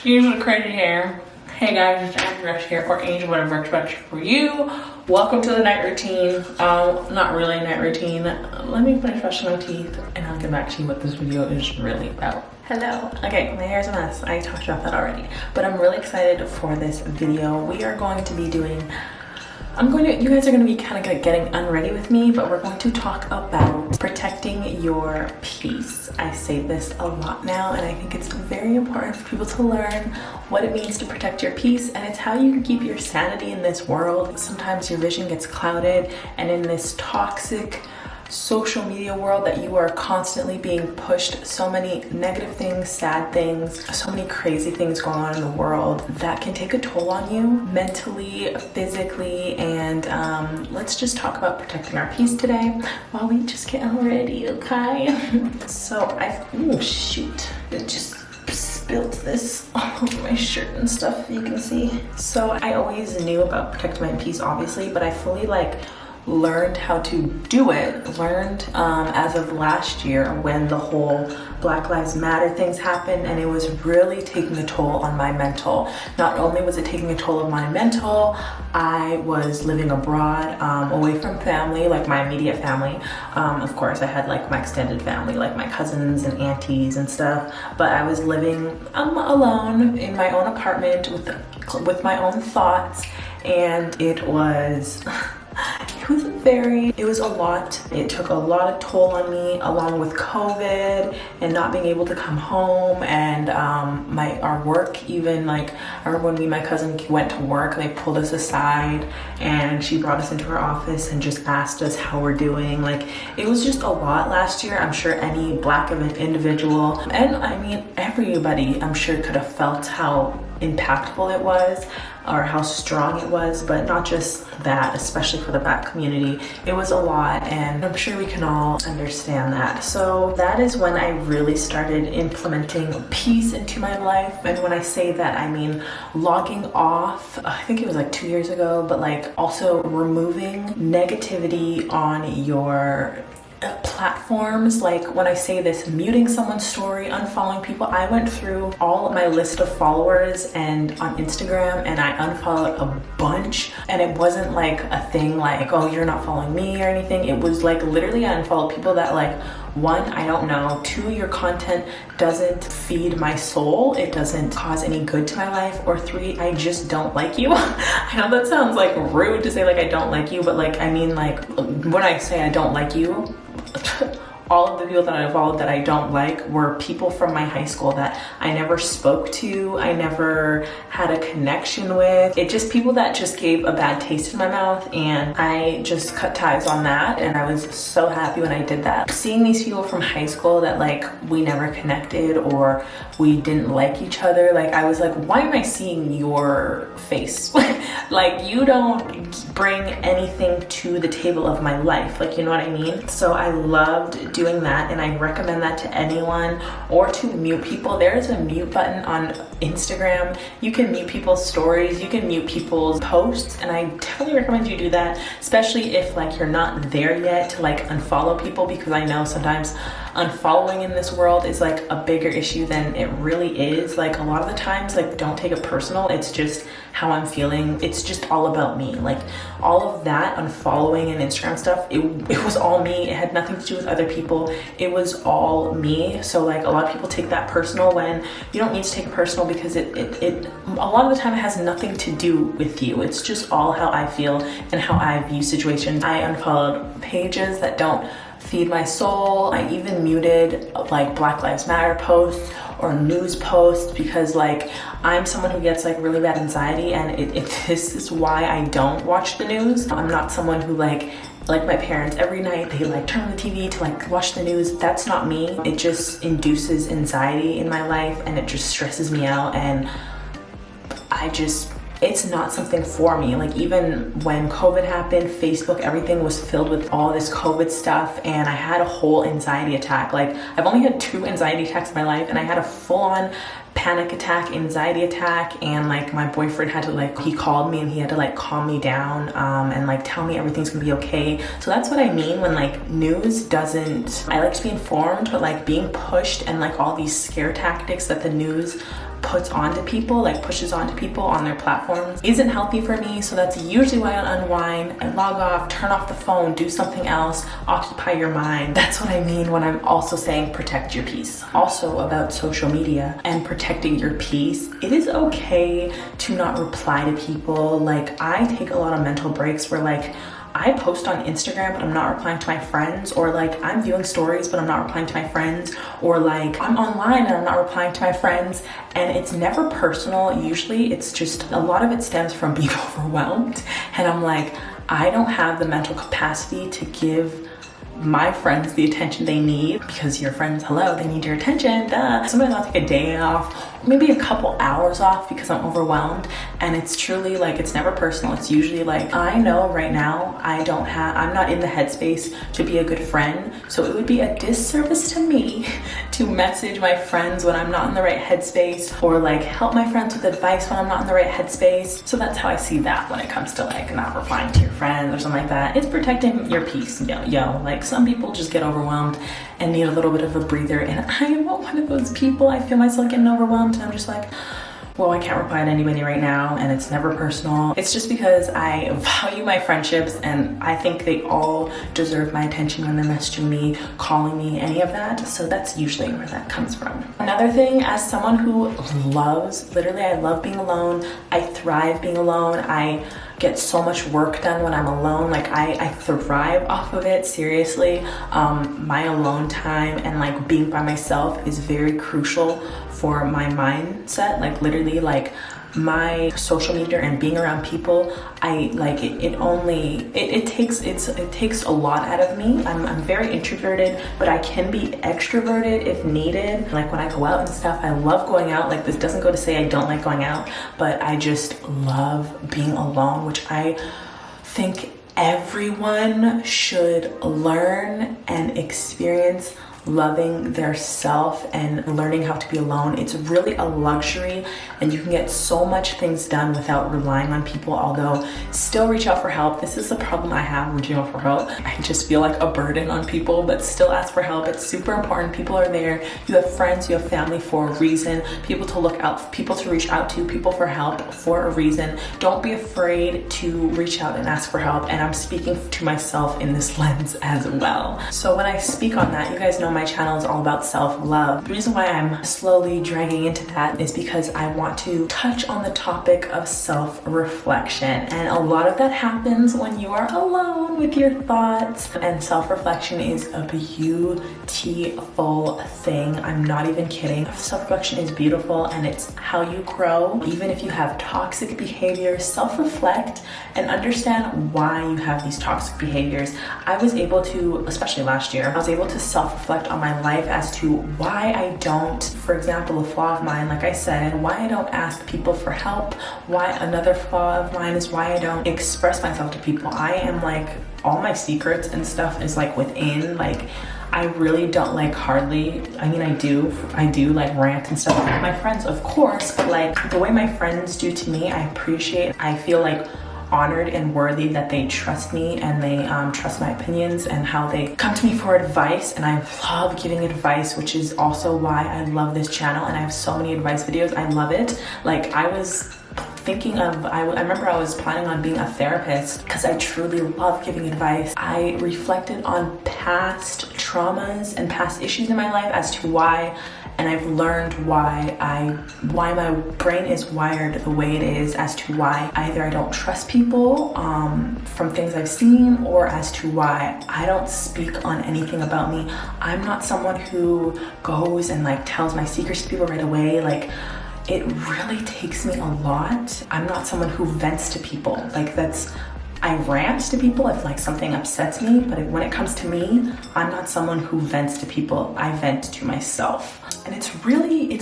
Excuse the crazy hair. Hey guys, it's Erick here, or Angel, whatever works best for you. Welcome to the night routine. Not really a night routine. Let me finish brushing my teeth and I'll get back to you what this video is really about. Hello. Okay, my hair's a mess. I talked about that already, but I'm really excited for this video. We are going to be doing, you guys are going to be kind of getting unready with me, but we're going to talk about protecting your peace. I say this a lot now, and I think it's very important for people to learn what it means to protect your peace, and it's how you can keep your sanity in this world. Sometimes your vision gets clouded, and in this toxic social media world that you are constantly being pushed so many negative things, sad things, so many crazy things going on in the world that can take a toll on you mentally, physically, and let's just talk about protecting our peace today while we just get ready, okay? So oh shoot, it just spilled this all over my shirt and stuff, you can see. So I always knew about protecting my peace, obviously, but I fully learned how to do it, as of last year when the whole Black Lives Matter things happened, and it was really taking a toll on my mental. Not only was it taking a toll on my mental, I was living abroad, away from family, like my immediate family. Of course, I had my extended family, like my cousins and aunties and stuff, but I was living alone in my own apartment with my own thoughts, and it was it was a lot. It took a lot of toll on me, along with COVID and not being able to come home, and our work even, I remember when me and my cousin went to work, they pulled us aside and she brought us into her office and just asked us how we're doing. It was just a lot last year. I'm sure any Black individual, and I mean everybody, I'm sure could have felt how impactful it was or how strong it was, but not just that, especially for the Black community. It was a lot, and I'm sure we can all understand that. So that is when I really started implementing peace into my life. And when I say that, I mean logging off, I think it was 2 years ago, but also removing negativity on your platforms. When I say this, muting someone's story, unfollowing people. I went through all of my list of followers and on Instagram, and I unfollowed a bunch, and it wasn't a thing oh, you're not following me or anything. It was literally I unfollowed people that one, I don't know, two, your content doesn't feed my soul, it doesn't cause any good to my life, or three, I just don't like you. I know that sounds rude to say I don't like you, but I mean when I say I don't like you, all of the people that I followed that I don't like were people from my high school that I never spoke to, I never had a connection with. It just people that just gave a bad taste in my mouth, and I just cut ties on that, and I was so happy when I did that. Seeing these people from high school that we never connected or we didn't like each other, I was why am I seeing your face? You don't bring anything to the table of my life, you know what I mean? So I loved doing that, and I recommend that to anyone, or to mute people. There is a mute button on Instagram. You can mute people's stories, you can mute people's posts, and I definitely recommend you do that, especially if you're not there yet to unfollow people, because I know sometimes unfollowing in this world is a bigger issue than it really is. A lot of the times, don't take it personal, it's just how I'm feeling. It's just all about me. All of that unfollowing and Instagram stuff, it was all me. It had nothing to do with other people. It was all me. So a lot of people take that personal, when you don't need to take it personal, because it a lot of the time it has nothing to do with you. It's just all how I feel and how I view situations. I unfollowed pages that don't feed my soul. I even muted Black Lives Matter posts or news posts, because I'm someone who gets really bad anxiety, and this is why I don't watch the news. I'm not someone who like my parents, every night they turn on the TV to watch the news. That's not me. It just induces anxiety in my life, and it just stresses me out, and it's not something for me. Even when COVID happened, Facebook, everything was filled with all this COVID stuff, and I had a whole anxiety attack. I've only had 2 anxiety attacks in my life, and I had a full-on panic attack, anxiety attack, and my boyfriend had to he called me and he had to calm me down, and tell me everything's gonna be okay. So that's what I mean when news doesn't, I like to be informed, but being pushed and all these scare tactics that the news puts onto people, like pushes onto people on their platforms, isn't healthy for me. So that's usually why I unwind and log off, turn off the phone, do something else, occupy your mind. That's what I mean when I'm also saying protect your peace. Also about social media and protecting your peace, it is okay to not reply to people. Like, I take a lot of mental breaks where like I post on Instagram, but I'm not replying to my friends, or like I'm viewing stories, but I'm not replying to my friends, or like I'm online and I'm not replying to my friends. And it's never personal. Usually it's just, a lot of it stems from being overwhelmed. And I'm like, I don't have the mental capacity to give my friends the attention they need, because your friends, hello, they need your attention, duh. Sometimes I'll take a day off, maybe a couple hours off because I'm overwhelmed. And it's truly like, it's never personal. It's usually like, I know right now I'm not in the headspace to be a good friend. So it would be a disservice to me to message my friends when I'm not in the right headspace, or like help my friends with advice when I'm not in the right headspace. So that's how I see that when it comes to like not replying to your friends or something like that. It's protecting your peace, yo. Like, some people just get overwhelmed and need a little bit of a breather, and I am not one of those people. I feel myself getting overwhelmed and I'm just like, well, I can't reply to anybody right now, and it's never personal. It's just because I value my friendships, and I think they all deserve my attention when they're messaging me, calling me, any of that. So that's usually where that comes from. Another thing, as someone who loves, literally, I love being alone. I thrive being alone. I get so much work done when I'm alone. Like, I thrive off of it, seriously. My alone time and like being by myself is very crucial for my mindset. Like, literally, like my social media and being around people, I like it takes a lot out of me. I'm very introverted, but I can be extroverted if needed. Like, when I go out and stuff, I love going out. Like, this doesn't go to say I don't like going out, but I just love being alone, which I think everyone should learn and experience, loving their self and learning how to be alone. It's really a luxury, and you can get so much things done without relying on people. Although, still reach out for help. This is the problem I have, reaching out for help. I just feel like a burden on people, but still ask for help. It's super important. People are there. You have friends, you have family for a reason. People to look out, people to reach out to, people for help for a reason. Don't be afraid to reach out and ask for help. And I'm speaking to myself in this lens as well. So when I speak on that, you guys know my channel is all about self-love. The reason why I'm slowly dragging into that is because I want to touch on the topic of self-reflection. And a lot of that happens when you are alone with your thoughts. And self-reflection is a beautiful thing. I'm not even kidding. Self-reflection is beautiful, and it's how you grow. Even if you have toxic behaviors, self-reflect and understand why you have these toxic behaviors. I was able to, especially last year, I was able to self-reflect on my life as to why I don't, for example, a flaw of mine, like I said, why I don't ask people for help. Why another flaw of mine is why I don't express myself to people. I am like, all my secrets and stuff is like within. Like, I really don't like hardly, I mean, I do like rant and stuff with my friends, of course, but like the way my friends do to me, I appreciate. I feel like honored and worthy that they trust me, and they trust my opinions and how they come to me for advice. And I love giving advice, which is also why I love this channel, and I have so many advice videos. I love it. Like, I was thinking of, I remember I was planning on being a therapist because I truly love giving advice. I reflected on past traumas and past issues in my life as to why, and I've learned why my brain is wired the way it is, as to why either I don't trust people from things I've seen, or as to why I don't speak on anything about me. I'm not someone who goes and like tells my secrets to people right away. Like, it really takes me a lot. I'm not someone who vents to people. Like, I rant to people if like something upsets me, but when it comes to me, I'm not someone who vents to people. I vent to myself. And it's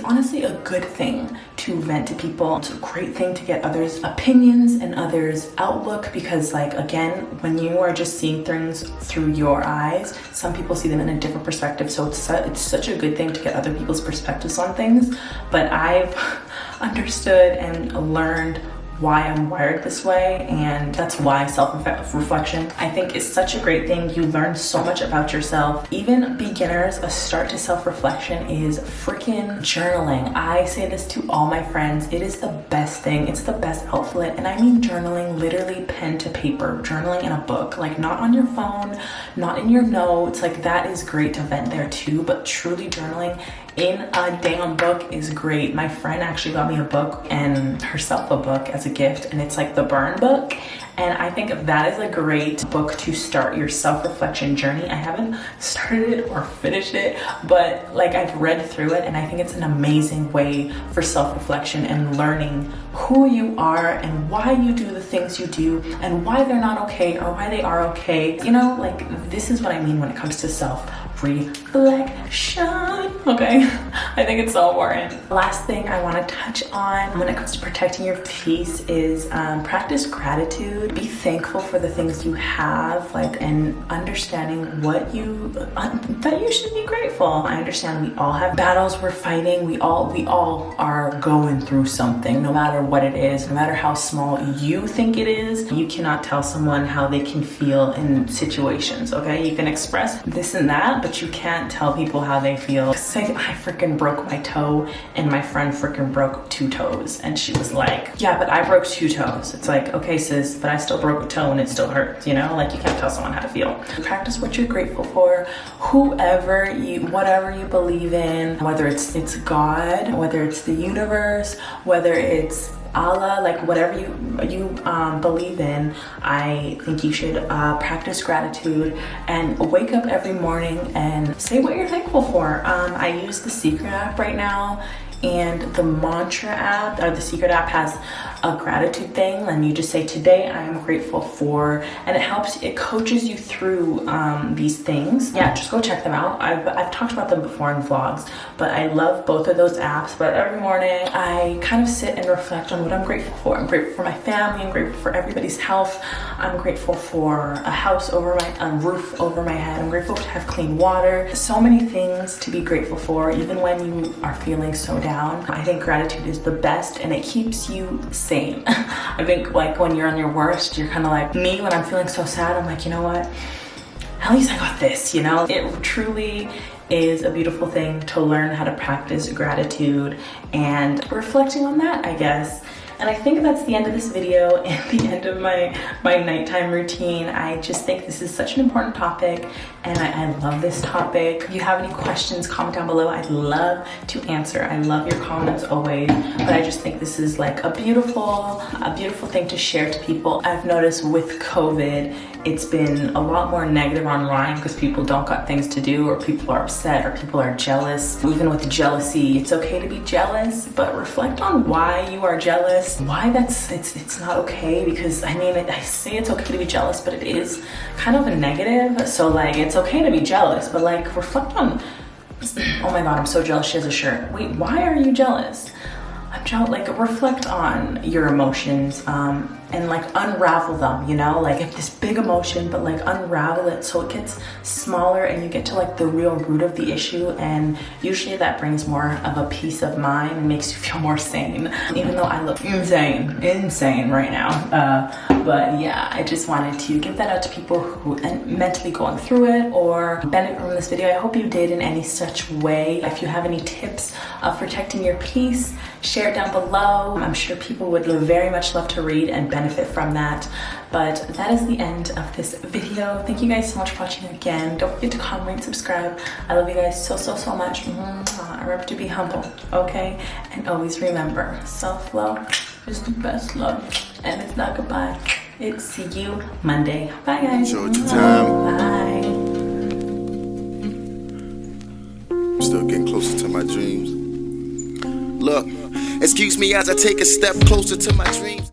honestly a good thing to vent to people. It's a great thing to get others' opinions and others' outlook, because like, again, when you are just seeing things through your eyes, some people see them in a different perspective. So it's such a good thing to get other people's perspectives on things. But I've understood and learned why I'm wired this way, and that's why self-reflection, I think, is such a great thing. You learn so much about yourself. Even beginners, a start to self-reflection is freaking journaling. I say this to all my friends. It is the best thing. It's the best outlet. And I mean journaling, literally pen to paper, journaling in a book, like not on your phone, not in your notes. Like that is great to vent there too, but truly journaling in a damn book is great. My friend actually got me a book and herself a book as a gift, and it's like the Burn book. And I think that is a great book to start your self-reflection journey. I haven't started it or finished it, but like I've read through it, and I think it's an amazing way for self-reflection and learning who you are and why you do the things you do and why they're not okay or why they are okay. You know, like this is what I mean when it comes to self-reflection, okay? I think it's so important. Last thing I want to touch on when it comes to protecting your peace is practice gratitude. Be thankful for the things you have, like, and understanding what that you should be grateful. I understand we all have battles we're fighting. We all are going through something, no matter what it is, no matter how small you think it is. You cannot tell someone how they can feel in situations, okay? You can express this and that, but you can't tell people how they feel. I freaking broke my toe and my friend freaking broke 2 toes, and she was like, yeah, but I broke 2 toes. It's like, okay sis, but I still broke a toe and it still hurts, you know? Like you can't tell someone how to feel. Practice what you're grateful for. Whatever you believe in, whether it's God, whether it's the universe, whether it's Allah, like whatever you believe in, I think you should practice gratitude and wake up every morning and say what you're thankful for. I use the Secret app right now, and the Mantra app, or the Secret app, has a gratitude thing, and you just say, today I am grateful for, and it coaches you through these things. Yeah, just go check them out. I've talked about them before in vlogs, but I love both of those apps. But every morning I kind of sit and reflect on what I'm grateful for. I'm grateful for my family, I'm grateful for everybody's health, I'm grateful for a roof over my head, I'm grateful to have clean water. So many things to be grateful for, even when you are feeling so down. I think gratitude is the best, and it keeps you sane. I think like when you're on your worst, you're kind of like me. When I'm feeling so sad, I'm like, you know what? At least I got this, you know? It truly is a beautiful thing to learn how to practice gratitude and reflecting on that, I guess. And I think that's the end of this video and the end of my nighttime routine. I just think this is such an important topic, and I love this topic. If you have any questions, comment down below. I'd love to answer. I love your comments always, but I just think this is like a beautiful thing to share to people. I've noticed with COVID, it's been a lot more negative online because people don't got things to do, or people are upset, or people are jealous. Even with jealousy, it's okay to be jealous, but reflect on why you are jealous, why it's not okay. Because I mean, I say it's okay to be jealous, but it is kind of a negative. So like, it's okay to be jealous, but like reflect on, oh my god, I'm so jealous she has a shirt. Wait, why are you jealous? I'm jealous. Like, reflect on your emotions and like unravel them, you know? Like, if this big emotion, but like unravel it so it gets smaller and you get to like the real root of the issue, and usually that brings more of a peace of mind and makes you feel more sane, even though I look insane right now. But yeah, I just wanted to give that out to people who are mentally going through it or benefit from this video. I hope you did in any such way. If you have any tips of protecting your peace, share it down below. I'm sure people would very much love to read and benefit from that. But that is the end of this video. Thank you guys so much for watching again. Don't forget to comment, rate, subscribe. I love you guys so much. Remember to be humble, okay? And always remember, self-love is the best love. And it's not goodbye. It's see you Monday. Bye guys. Bye. I'm still getting closer to my dreams. Look, excuse me as I take a step closer to my dreams.